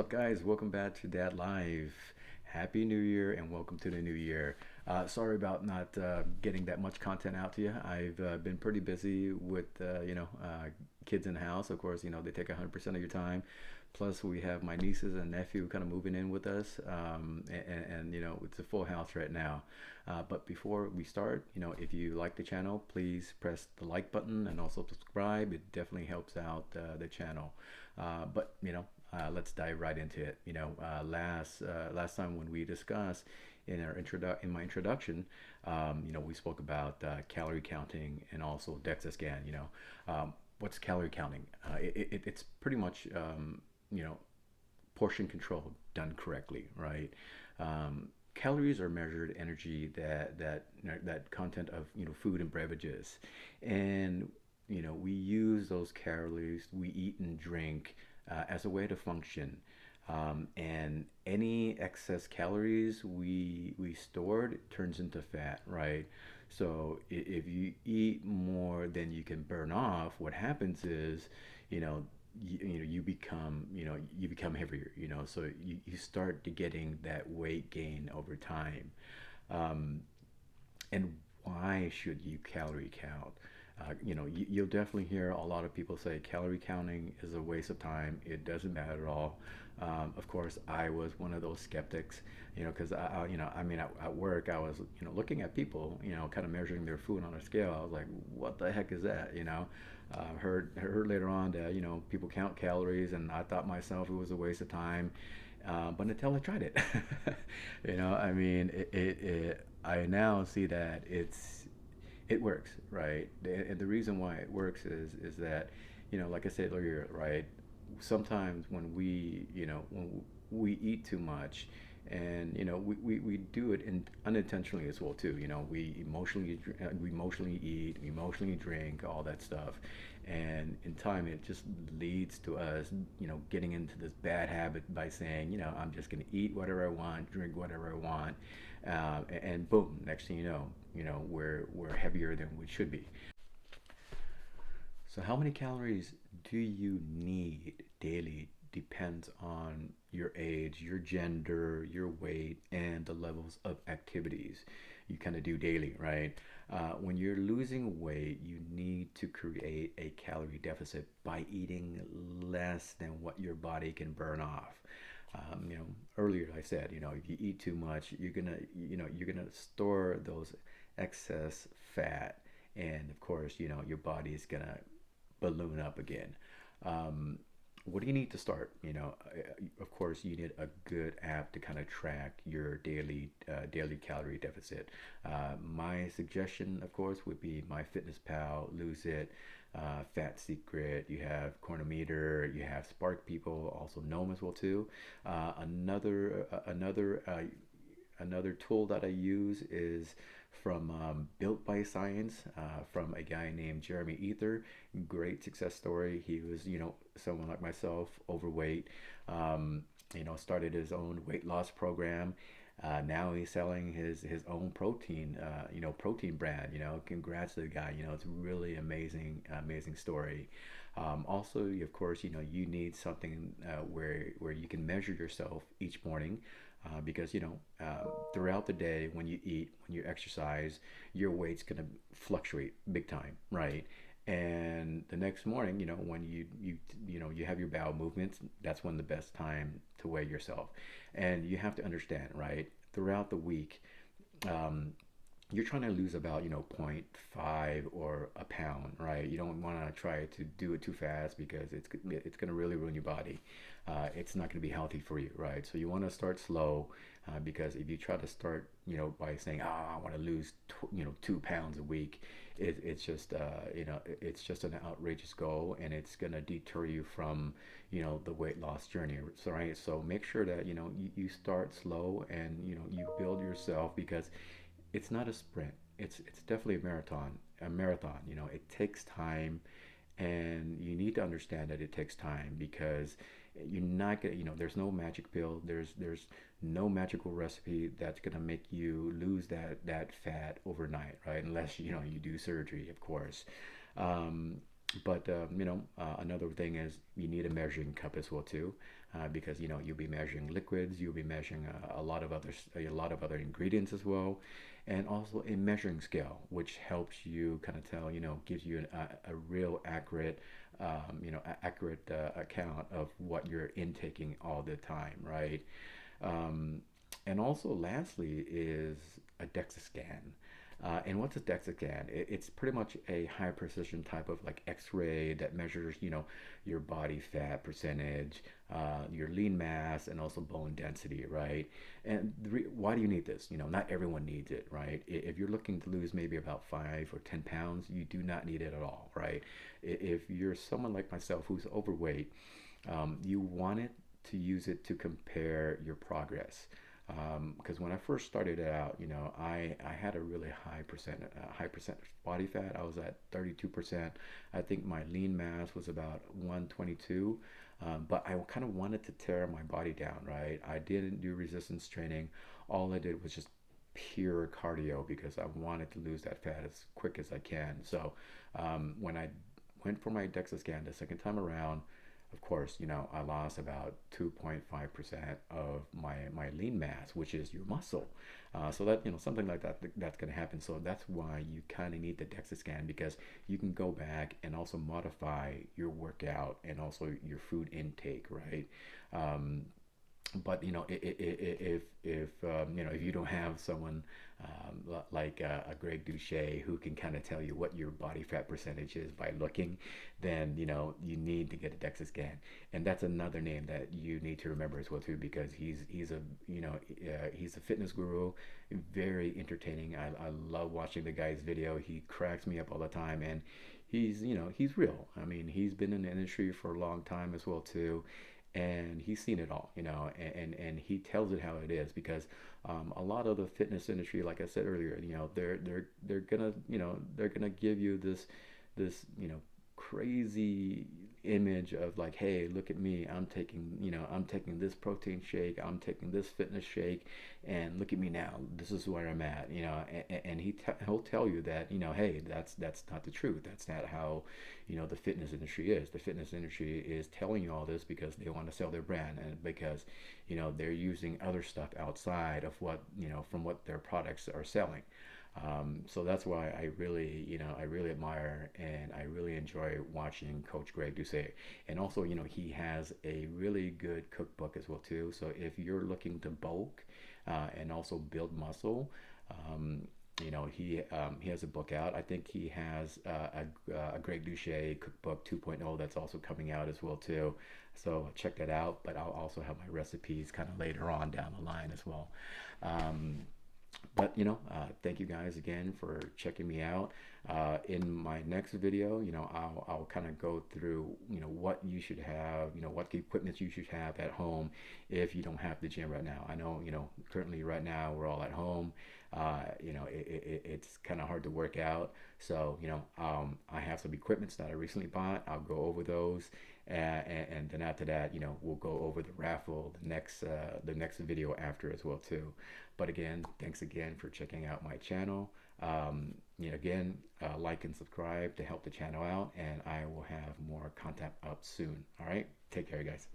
up, guys? Welcome back to Dad Live. Happy New Year and welcome to the new year. Sorry about not getting that much content out to you. I've been pretty busy with, kids in the house. Of course, they take 100% of your time. Plus, we have my nieces and nephew kind of moving in with us, and it's a full house right now. But before we start, if you like the channel, please press the like button and also subscribe. It definitely helps out the channel. Let's dive right into it. Last time when we discussed in my introduction, we spoke about calorie counting and also DEXA scan. What's calorie counting? It's pretty much you know portion control done correctly, right? Calories are measured energy that content of food and beverages, and we use those calories we eat and drink as a way to function. And any excess calories we stored turns into fat, right? So if you eat more than you can burn off, what happens is, you know, you become heavier, so you start to getting that weight gain over time. Um, and why should you calorie count? You'll definitely hear a lot of people say calorie counting is a waste of time. It doesn't matter at all. Of course, I was one of those skeptics, because at work, I was, looking at people, kind of measuring their food on a scale. I was like, what the heck is that? Heard later on that, people count calories, and I thought myself it was a waste of time. But until I tried it, I now see that it works, right? And the reason why it works is that, like I said earlier, right? Sometimes when we eat too much, and we do it unintentionally as well too. We emotionally eat, we emotionally drink, all that stuff, and in time it just leads to us, getting into this bad habit by saying, I'm just gonna eat whatever I want, drink whatever I want, and boom, next thing we're heavier than we should be. So how many calories do you need daily depends on your age, your gender, your weight, and the levels of activities you kind of do daily, right? When you're losing weight, you need to create a calorie deficit by eating less than what your body can burn off. Earlier I said, if you eat too much, you're gonna store those excess fat, and of course, your body is gonna balloon up again. Um, what do you need to start? Of course, you need a good app to kind of track your daily calorie deficit. My suggestion, of course, would be MyFitnessPal, Lose It, Fat Secret. You have Chronometer, you have Spark People, also Gnome as well too. Another tool that I use is from Built by Science, from a guy named Jeremy Ether. Great success story. He was, someone like myself, overweight. Started his own weight loss program. Now he's selling his own protein brand. Congrats to the guy. It's a really amazing story. Also, of course, you need something where you can measure yourself each morning, because throughout the day, when you eat, when you exercise, your weight's gonna fluctuate big time, right? And the next morning, when you have your bowel movements, that's when the best time to weigh yourself. And you have to understand, right? Throughout the week, um, you're trying to lose about, zero point 0.5 or a pound, right? You don't want to try to do it too fast because it's going to really ruin your body. It's not going to be healthy for you, right? So you want to start slow, because if you try to start, by saying, I want to lose, 2 pounds a week, it's just an outrageous goal, and it's going to deter you from, the weight loss journey. So, right? So make sure that, you start slow, and, you build yourself, because it's not a sprint. It's definitely a marathon. A marathon. It takes time, and you need to understand that it takes time, because you're not gonna. There's no magic pill. There's no magical recipe that's gonna make you lose that fat overnight, right? Unless you do surgery, of course. Um, but another thing is you need a measuring cup as well too. because you'll be measuring liquids, you'll be measuring a lot of other ingredients as well, and also a measuring scale, which helps you kind of tell, gives you a real accurate, accurate account of what you're intaking all the time, right? Um, and also, lastly, is a DEXA scan. And what's a DEXA scan? It's pretty much a high precision type of like X-ray that measures, your body fat percentage, your lean mass, and also bone density, right? And why do you need this? Not everyone needs it, right? If you're looking to lose maybe about 5 or 10 pounds, you do not need it at all, right? If you're someone like myself who's overweight, you want it to use it to compare your progress. Because when I first started out, I had a really high percent body fat. I was at 32%. I think my lean mass was about 122. But I kind of wanted to tear my body down, right? I didn't do resistance training. All I did was just pure cardio because I wanted to lose that fat as quick as I can. So when I went for my DEXA scan the second time around, of course, I lost about 2.5% of my lean mass, which is your muscle. So that, something like that, that's going to happen. So that's why you kind of need the DEXA scan, because you can go back and also modify your workout and also your food intake, right? But if you don't have someone like a Greg Douchet who can kind of tell you what your body fat percentage is by looking, then you need to get a DEXA scan. And that's another name that you need to remember as well too, because he's a fitness guru, very entertaining. I love watching the guy's video. He cracks me up all the time, and he's real. I mean, he's been in the industry for a long time as well too, and he's seen it all, and he tells it how it is, because a lot of the fitness industry, like I said earlier, they're gonna give you this crazy image of like, hey, look at me, I'm taking this protein shake, I'm taking this fitness shake, and look at me now, this is where I'm at, and he'll tell you that, hey, that's not the truth. That's not how the fitness industry is. The fitness industry is telling you all this because they want to sell their brand, and because they're using other stuff outside of what from what their products are selling. So that's why I really admire and I really enjoy watching Coach Greg Doucet. And also, he has a really good cookbook as well too. So if you're looking to bulk and also build muscle, he has a book out. I think he has a Greg Doucet cookbook 2.0 that's also coming out as well too. So check that out. But I'll also have my recipes kind of later on down the line as well. But thank you guys again for checking me out. In my next video, I'll kind of go through what you should have, what equipment you should have at home if you don't have the gym right now. I know currently right now we're all at home. It's kind of hard to work out. So I have some equipments that I recently bought. I'll go over those, and then after that, we'll go over the raffle, the next video after as well too. But again, thanks again for checking out my channel. Again, like and subscribe to help the channel out, and I will have more content up soon. All right, take care, guys.